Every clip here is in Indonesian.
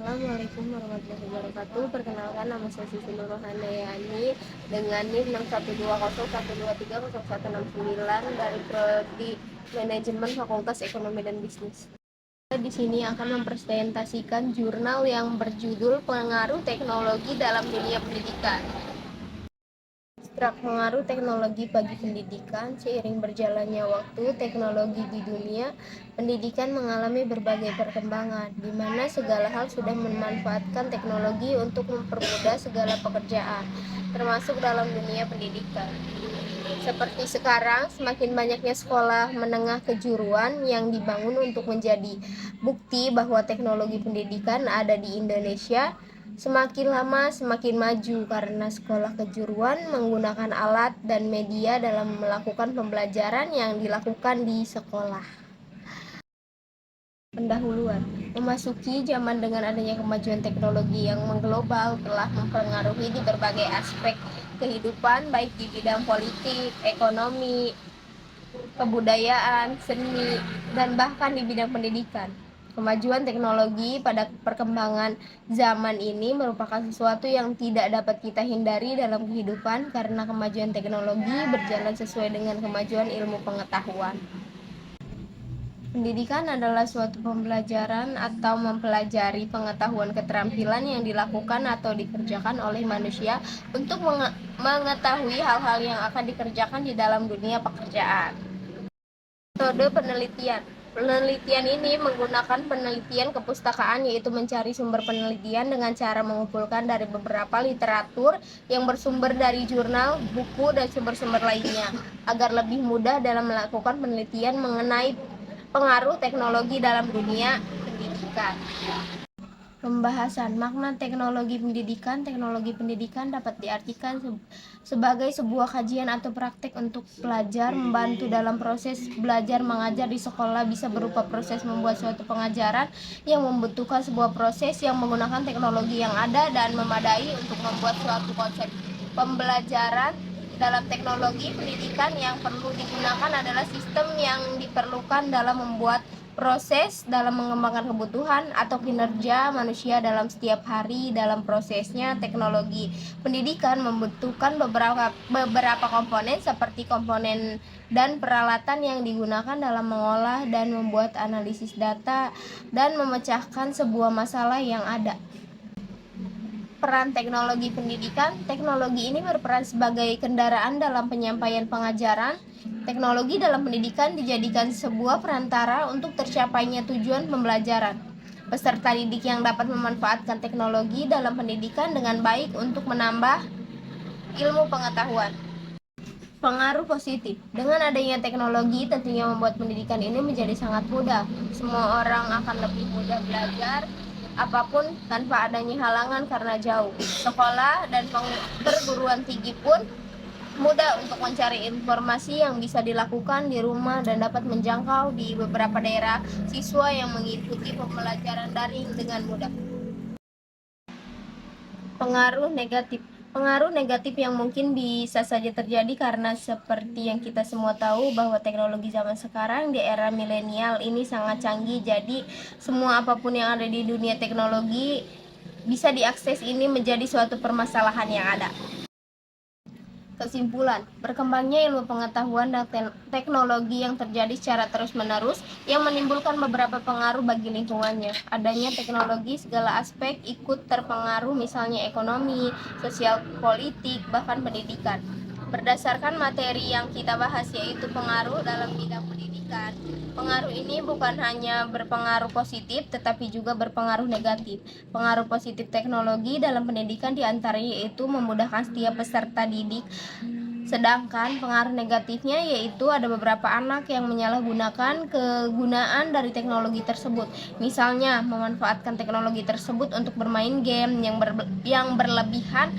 Assalamualaikum warahmatullahi wabarakatuh. Perkenalkan, nama saya Siti Nurrohandayani dengan NIM 61201230169 dari Prodi Manajemen Fakultas Ekonomi dan Bisnis. Saya di sini akan mempresentasikan jurnal yang berjudul Pengaruh Teknologi dalam Dunia Pendidikan. Pengaruh teknologi bagi pendidikan. Seiring berjalannya waktu, teknologi di dunia pendidikan mengalami berbagai perkembangan, di mana segala hal sudah memanfaatkan teknologi untuk mempermudah segala pekerjaan, termasuk dalam dunia pendidikan. Seperti sekarang, semakin banyaknya sekolah menengah kejuruan yang dibangun untuk menjadi bukti bahwa teknologi pendidikan ada di Indonesia. Semakin lama semakin maju karena sekolah kejuruan menggunakan alat dan media dalam melakukan pembelajaran yang dilakukan di sekolah. Pendahuluan. Memasuki zaman dengan adanya kemajuan teknologi yang mengglobal telah mempengaruhi di berbagai aspek kehidupan, baik di bidang politik, ekonomi, kebudayaan, seni, dan bahkan di bidang pendidikan. Kemajuan teknologi pada perkembangan zaman ini merupakan sesuatu yang tidak dapat kita hindari dalam kehidupan karena kemajuan teknologi berjalan sesuai dengan kemajuan ilmu pengetahuan. Pendidikan adalah suatu pembelajaran atau mempelajari pengetahuan keterampilan yang dilakukan atau dikerjakan oleh manusia untuk mengetahui hal-hal yang akan dikerjakan di dalam dunia pekerjaan. Metode penelitian. Penelitian ini menggunakan penelitian kepustakaan, yaitu mencari sumber penelitian dengan cara mengumpulkan dari beberapa literatur yang bersumber dari jurnal, buku, dan sumber-sumber lainnya, agar lebih mudah dalam melakukan penelitian mengenai pengaruh teknologi dalam dunia pendidikan. Pembahasan makna teknologi pendidikan. Teknologi pendidikan dapat diartikan sebagai sebuah kajian atau praktek untuk pelajar membantu dalam proses belajar mengajar di sekolah, bisa berupa proses membuat suatu pengajaran yang membutuhkan sebuah proses yang menggunakan teknologi yang ada dan memadai untuk membuat suatu konsep pembelajaran. Dalam teknologi pendidikan yang perlu digunakan adalah sistem yang diperlukan dalam membuat proses dalam mengembangkan kebutuhan atau kinerja manusia dalam setiap hari. Dalam prosesnya, teknologi pendidikan membutuhkan beberapa komponen seperti komponen dan peralatan yang digunakan dalam mengolah dan membuat analisis data dan memecahkan sebuah masalah yang ada. Peran teknologi pendidikan. Teknologi ini berperan sebagai kendaraan dalam penyampaian pengajaran. Teknologi dalam pendidikan dijadikan sebuah perantara untuk tercapainya tujuan pembelajaran. Peserta didik yang dapat memanfaatkan teknologi dalam pendidikan dengan baik untuk menambah ilmu pengetahuan. Pengaruh positif. Dengan adanya teknologi tentunya membuat pendidikan ini menjadi sangat mudah. Semua orang akan lebih mudah belajar apapun tanpa adanya halangan karena jauh. Sekolah dan perguruan tinggi pun mudah untuk mencari informasi yang bisa dilakukan di rumah dan dapat menjangkau di beberapa daerah siswa yang mengikuti pembelajaran daring dengan mudah. Pengaruh negatif. Pengaruh negatif yang mungkin bisa saja terjadi karena seperti yang kita semua tahu bahwa teknologi zaman sekarang di era milenial ini sangat canggih. Jadi semua apapun yang ada di dunia teknologi bisa diakses, ini menjadi suatu permasalahan yang ada. Kesimpulan, berkembangnya ilmu pengetahuan dan teknologi yang terjadi secara terus-menerus yang menimbulkan beberapa pengaruh bagi lingkungannya. Adanya teknologi, segala aspek ikut terpengaruh, misalnya ekonomi, sosial, politik, bahkan pendidikan. Berdasarkan materi yang kita bahas, yaitu pengaruh dalam bidang pendidikan, pengaruh ini bukan hanya berpengaruh positif, tetapi juga berpengaruh negatif. Pengaruh positif teknologi dalam pendidikan diantaranya yaitu memudahkan setiap peserta didik. Sedangkan pengaruh negatifnya yaitu ada beberapa anak yang menyalahgunakan kegunaan dari teknologi tersebut. Misalnya, memanfaatkan teknologi tersebut untuk bermain game yang berlebihan,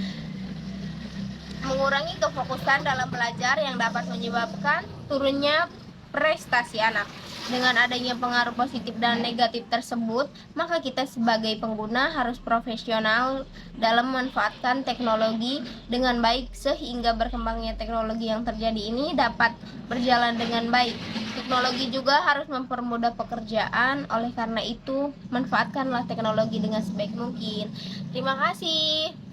mengurangi kefokusan dalam belajar yang dapat menyebabkan turunnya prestasi anak. Dengan adanya pengaruh positif dan negatif tersebut, maka kita sebagai pengguna harus profesional dalam memanfaatkan teknologi dengan baik sehingga berkembangnya teknologi yang terjadi ini dapat berjalan dengan baik. Teknologi juga harus mempermudah pekerjaan, oleh karena itu manfaatkanlah teknologi dengan sebaik mungkin. Terima kasih.